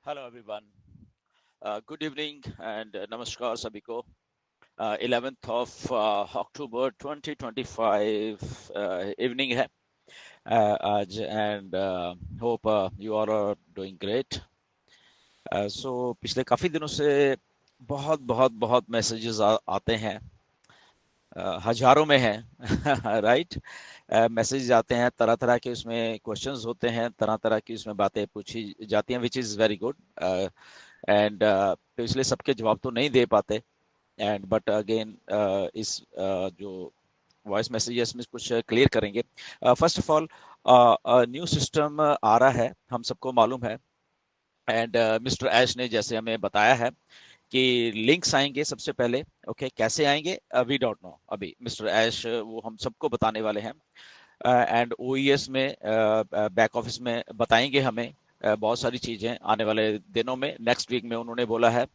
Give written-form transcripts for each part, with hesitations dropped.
Hello everyone, good evening and नमस्कार सभी को। 11th ऑफ अक्टूबर 2025 इवनिंग है आज, and hope you all are doing great. So पिछले काफ़ी दिनों से बहुत बहुत बहुत मैसेजेस आते हैं, हजारों में हैं राइट। मैसेज आते हैं तरह तरह के, उसमें क्वेश्चंस होते हैं, तरह तरह की उसमें बातें पूछी जाती हैं, which is very good. And तो इसलिए सबके जवाब तो नहीं दे पाते। एंड बट अगेन इस जो वॉइस मैसेजेस में कुछ क्लियर करेंगे। First of all, new system आ रहा है, हम सबको मालूम है। एंड मिस्टर ऐश ने जैसे हमें बताया है कि लिंक्स आएंगे सबसे पहले। ओके, कैसे आएंगे वी डोंट नो, अभी मिस्टर ऐश वो हम सबको बताने वाले हैं। एंड ओईएस में, बैक ऑफिस में बताएंगे हमें बहुत सारी चीज़ें आने वाले दिनों में। नेक्स्ट वीक में उन्होंने बोला है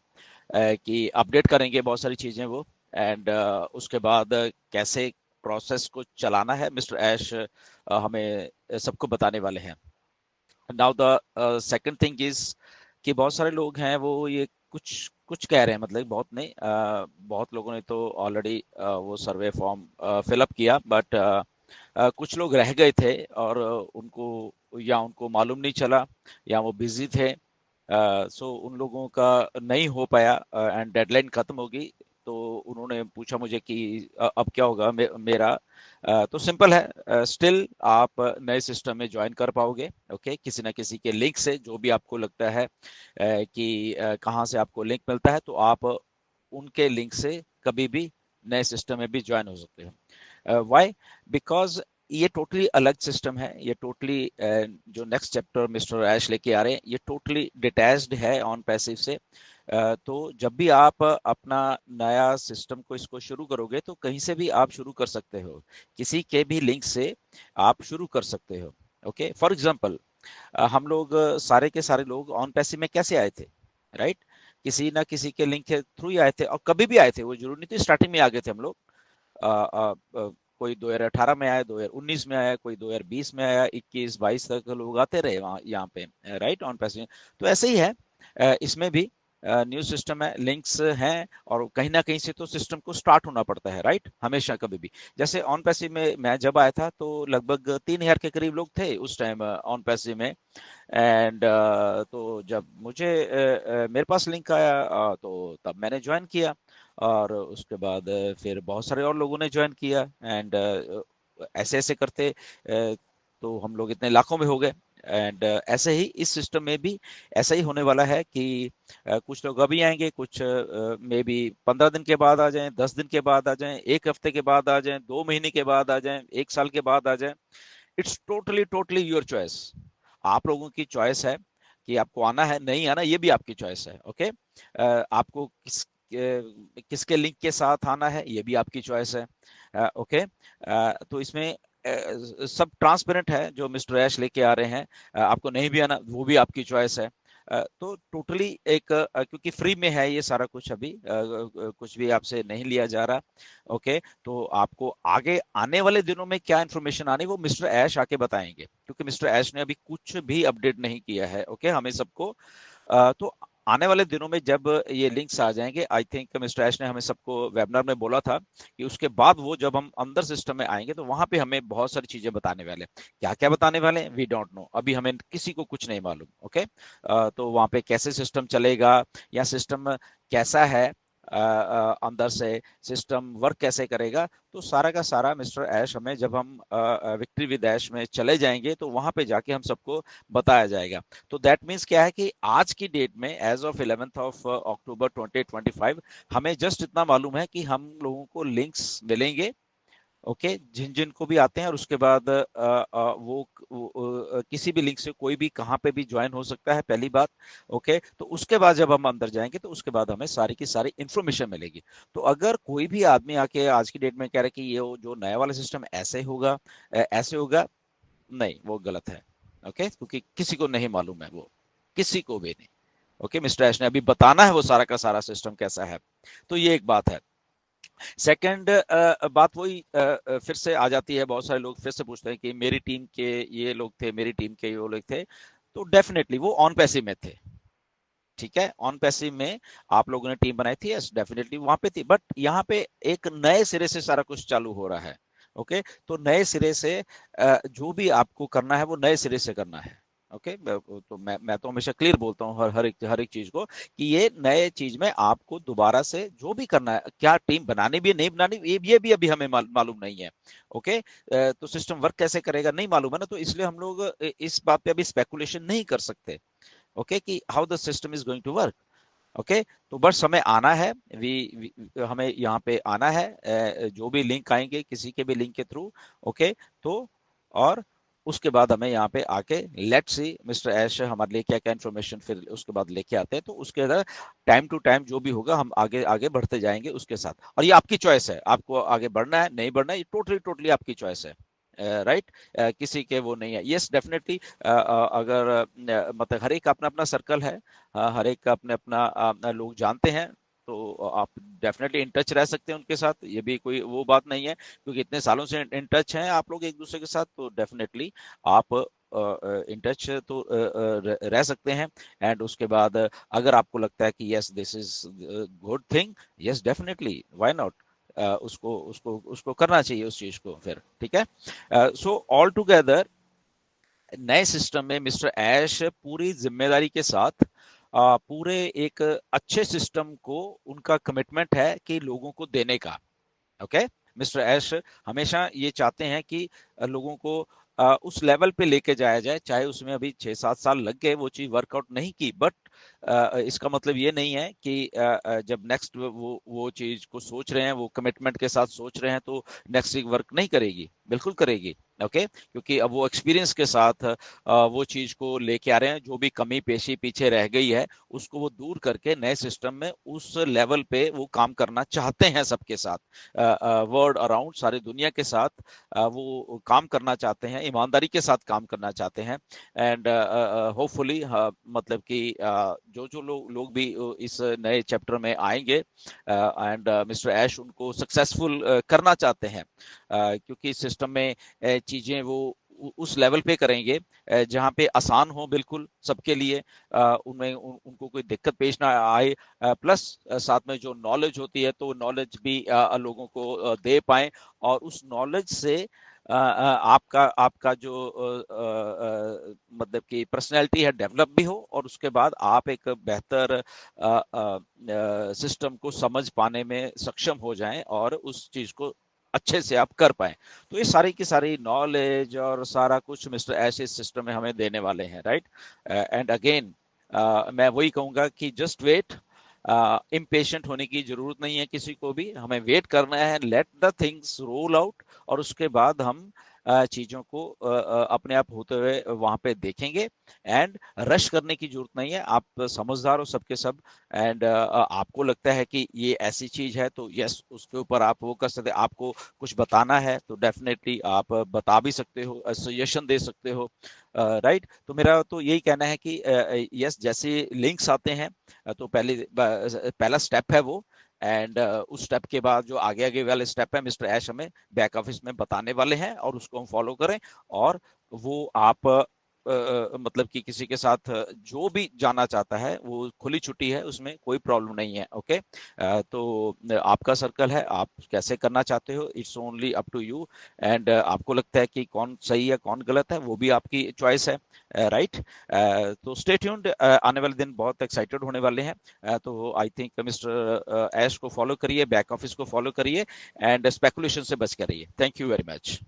कि अपडेट करेंगे बहुत सारी चीज़ें वो। एंड उसके बाद कैसे प्रोसेस को चलाना है, मिस्टर ऐश हमें सबको बताने वाले हैं। Now the second thing is कि बहुत सारे लोग हैं वो ये कुछ कुछ कह रहे हैं, मतलब बहुत नहीं, बहुत लोगों ने तो ऑलरेडी वो सर्वे फॉर्म फिलअप किया, बट कुछ लोग रह गए थे और उनको मालूम नहीं चला, या वो बिजी थे। सो उन लोगों का नहीं हो पाया एंड डेडलाइन खत्म होगी। तो उन्होंने पूछा मुझे कि अब क्या होगा मेरा। तो सिंपल है, स्टिल आप नए सिस्टम में ज्वाइन कर पाओगे। ओके, किसी ना किसी के लिंक से, जो भी आपको लगता है कि कहाँ से आपको लिंक मिलता है, तो आप उनके लिंक से कभी भी नए सिस्टम में भी ज्वाइन हो सकते हो। व्हाई? बिकॉज ये टोटली अलग सिस्टम है। ये टोटली जो नेक्स्ट चैप्टर मिस्टर ऐश लेके आ रहे हैं, ये टोटली डिटैच्ड है ऑन पैसिव से। तो जब भी आप अपना नया सिस्टम को इसको शुरू करोगे, तो कहीं से भी आप शुरू कर सकते हो, किसी के भी लिंक से आप शुरू कर सकते हो। ओके, फॉर एग्जांपल हम लोग सारे के सारे लोग ऑन पैसिव में कैसे आए थे, राइट? किसी ना किसी के लिंक के थ्रू ही आए थे, और कभी भी आए थे, वो जरूरी नहीं थी स्टार्टिंग में आ गए थे हम लोग। अ, अ, अ, कोई 2018 में आया, 2019 में आया, कोई 2020 में आया, 21-22 तक लोग आते रहे वहाँ यहाँ पे, राइट, ऑन पैसिव। तो ऐसे ही है इसमें भी न्यू सिस्टम है, लिंक्स हैं, और कहीं ना कहीं से तो सिस्टम को स्टार्ट होना पड़ता है, राइट, हमेशा कभी भी। जैसे ऑन पैसिव में मैं जब आया था तो लगभग 3,000 के करीब लोग थे उस टाइम ऑन पैसिव में। एंड तो जब मुझे मेरे पास लिंक आया, तो तब मैंने ज्वाइन किया, और उसके बाद फिर बहुत सारे और लोगों ने ज्वाइन किया। एंड ऐसे ऐसे करते तो हम लोग इतने लाखों में हो गए। एंड ऐसे ही इस सिस्टम में भी ऐसा ही होने वाला है कि कुछ लोग अभी आएंगे, कुछ मे बी 15 दिन के बाद आ जाएं, 10 दिन के बाद आ जाएं, एक हफ्ते के बाद आ जाएं, 2 महीने के बाद आ जाएं, 1 साल के बाद आ जाएं। It's totally totally your choice. आप लोगों की चॉइस है कि आपको आना है, नहीं आना, ये भी आपकी चॉइस है। ओके, आपको किसके लिंक के साथ आना है, ये भी आपकी चॉइस है। ओके, तो इसमें सब ट्रांसपेरेंट है जो मिस्टर ऐश लेके आ रहे हैं। आपको नहीं भी आना, वो भी आपकी चॉइस है। तो टोटली एक क्योंकि फ्री में है ये सारा कुछ, अभी कुछ भी आपसे नहीं लिया जा रहा। ओके, तो आपको आगे आने वाले दिनों में क्या इन्फॉर्मेशन आनी, वो मिस्टर ऐश आके बताएंगे, क्योंकि मिस्टर ऐश ने अभी कुछ भी अपडेट नहीं किया है। ओके, हमें सबको तो आने वाले दिनों में जब ये लिंक्स आ जाएंगे, आई थिंक मिस्टर ऐश ने हमें सबको वेबिनार में बोला था कि उसके बाद वो जब हम अंदर सिस्टम में आएंगे, तो वहां पे हमें बहुत सारी चीजें बताने वाले हैं। क्या क्या बताने वाले हैं वी डोंट नो, अभी हमें किसी को कुछ नहीं मालूम। ओके, तो वहां पे कैसे सिस्टम चलेगा, या सिस्टम कैसा है, अंदर से सिस्टम वर्क कैसे करेगा, तो सारा का सारा मिस्टर ऐश हमें, जब हम विक्ट्री विद ऐश में चले जाएंगे, तो वहां पे जाके हम सबको बताया जाएगा। तो दैट मीन्स क्या है कि आज की डेट में, as of 11th of October 2025, हमें जस्ट इतना मालूम है कि हम लोगों को लिंक्स मिलेंगे। ओके, जिन जिन को भी आते हैं, और उसके बाद किसी भी लिंक से कोई भी कहाँ पे भी ज्वाइन हो सकता है, पहली बात। ओके, तो उसके बाद जब हम अंदर जाएंगे, तो उसके बाद हमें सारी की सारी इंफॉर्मेशन मिलेगी। तो अगर कोई भी आदमी आके आज की डेट में कह रहा है कि ये जो नया वाला सिस्टम ऐसे होगा, ऐसे होगा, नहीं, वो गलत है। ओके, क्योंकि किसी को नहीं मालूम है, वो किसी को भी नहीं। ओके, मिस्टर ऐश ने अभी बताना है वो सारा का सारा सिस्टम कैसा है। तो ये एक बात है। सेकंड बात वही फिर से आ जाती है, बहुत सारे लोग फिर से पूछते हैं कि मेरी टीम के ये लोग थे, मेरी टीम के ये लोग थे। तो डेफिनेटली वो ऑन पैसिव में थे, ठीक है, ऑन पैसिव में आप लोगों ने टीम बनाई थी, यस डेफिनेटली वहां पे थी, बट यहाँ पे एक नए सिरे से सारा कुछ चालू हो रहा है। ओके, तो नए सिरे से जो भी आपको करना है वो नए सिरे से करना है। ओके, तो मैं तो हमेशा क्लियर बोलता हूँ हर एक चीज को, कि ये नए चीज में आपको दोबारा से जो भी करना है, क्या टीम बनानी भी है नहीं बनानी, ये भी अभी हमें मालूम नहीं है। ओके, तो सिस्टम वर्क कैसे करेगा नहीं मालूम है ना, तो इसलिए हम लोग इस बात पे अभी स्पेकुलेशन नहीं कर सकते। ओके, कि how the system is going to work. Okay, तो बस हमें आना है, हमें यहाँ पे आना है, जो भी लिंक आएंगे किसी के भी लिंक के थ्रू। ओके, तो और उसके बाद हमें यहाँ पे आके लेट्स सी मिस्टर ऐश हमारे लिए क्या क्या इन्फॉर्मेशन फिर उसके बाद लेके आते हैं, तो उसके अंदर टाइम टू टाइम जो भी होगा हम आगे आगे बढ़ते जाएंगे उसके साथ। और ये आपकी चॉइस है, आपको आगे बढ़ना है नहीं बढ़ना है, ये टोटली टोटली आपकी चॉइस है। राइट, किसी के वो नहीं है। यस डेफिनेटली, अगर मतलब हर एक का अपना अपना सर्कल है, हर एक का अपने अपना लोग जानते हैं, तो आप डेफिनेटली इन टच रह सकते हैं उनके साथ, ये भी कोई वो बात नहीं है, क्योंकि इतने सालों से इन टच हैं आप लोग एक दूसरे के साथ, तो डेफिनेटली आप इन टच तो रह सकते हैं। एंड उसके बाद अगर आपको लगता है कि yes this is good thing, yes definitely why not, उसको उसको उसको करना चाहिए उस चीज को फिर, ठीक है। सो ऑल टुगेदर नए सिस्टम में मिस्टर ऐश पूरी जिम्मेदारी के साथ पूरे एक अच्छे सिस्टम को, उनका कमिटमेंट है कि लोगों को देने का। ओके, मिस्टर ऐश हमेशा ये चाहते हैं कि लोगों को उस लेवल पे लेके जाया जाए, चाहे उसमें अभी 6-7 साल लग गए वो चीज वर्कआउट नहीं की, बट इसका मतलब ये नहीं है कि जब नेक्स्ट वो चीज को सोच रहे हैं, वो कमिटमेंट के साथ सोच रहे हैं, तो नेक्स्ट वीक वर्क नहीं करेगी, बिल्कुल करेगी। ओके, क्योंकि अब वो एक्सपीरियंस के साथ वो चीज को लेके आ रहे हैं, जो भी कमी पेशी पीछे रह गई है उसको वो दूर करके नए सिस्टम में उस लेवल पे वो काम करना चाहते हैं, सबके साथ, वर्ल्ड अराउंड सारी दुनिया के साथ वो काम करना चाहते हैं, ईमानदारी के साथ काम करना चाहते हैं। एंड होपफुली मतलब कि जो जो लोग भी इस नए चैप्टर में आएंगे, एंड मिस्टर ऐश उनको सक्सेसफुल करना चाहते हैं, क्योंकि सिस्टम में चीजें वो उस लेवल पे करेंगे जहाँ पे आसान हो बिल्कुल सबके लिए, उनमें उनको कोई दिक्कत पेश ना आए, प्लस साथ में जो नॉलेज होती है तो नॉलेज भी लोगों को दे पाए, और उस नॉलेज से आपका आपका जो मतलब कि पर्सनैलिटी है डेवलप भी हो, और उसके बाद आप एक बेहतर सिस्टम को समझ पाने में सक्षम हो जाएं और उस चीज को अच्छे से आप कर पाए। तो ये सारी की सारी नॉलेज और सारा कुछ मिस्टर ऐसे सिस्टम में हमें देने वाले हैं, राइट। एंड अगेन मैं वही कहूंगा कि जस्ट वेट, इम्पेशेंट होने की जरूरत नहीं है किसी को भी, हमें वेट करना है, let the things roll out, और उसके बाद हम चीजों को अपने आप होते हुए वहां पे देखेंगे। एंड रश करने की जरूरत नहीं है, आप समझदार हो सबके सब, एंड आपको लगता है कि ये ऐसी चीज है तो यस उसके ऊपर आप वो कर सकते हैं, आपको कुछ बताना है तो डेफिनेटली आप बता भी सकते हो, सजेशन दे सकते हो, राइट। तो मेरा तो यही कहना है कि यस जैसे लिंक्स आते हैं तो पहला स्टेप है वो, एंड उस स्टेप के बाद जो आगे आगे वाले स्टेप है मिस्टर ऐश हमें बैक ऑफिस में बताने वाले हैं, और उसको हम फॉलो करें। और वो आप मतलब कि किसी के साथ जो भी जाना चाहता है वो खुली छुट्टी है, उसमें कोई प्रॉब्लम नहीं है। ओके, तो आपका सर्कल है, आप कैसे करना चाहते हो, it's only up to you. And आपको लगता है कि कौन सही है कौन गलत है, वो भी आपकी चॉइस है, राइट। तो स्टे ट्यून्ड, आने वाले दिन बहुत एक्साइटेड होने वाले हैं। तो आई थिंक मिस्टर ऐश को फॉलो करिए, बैक ऑफिस को फॉलो करिए, एंड स्पेकुलेशन से बच कर रहिए। Thank you very much.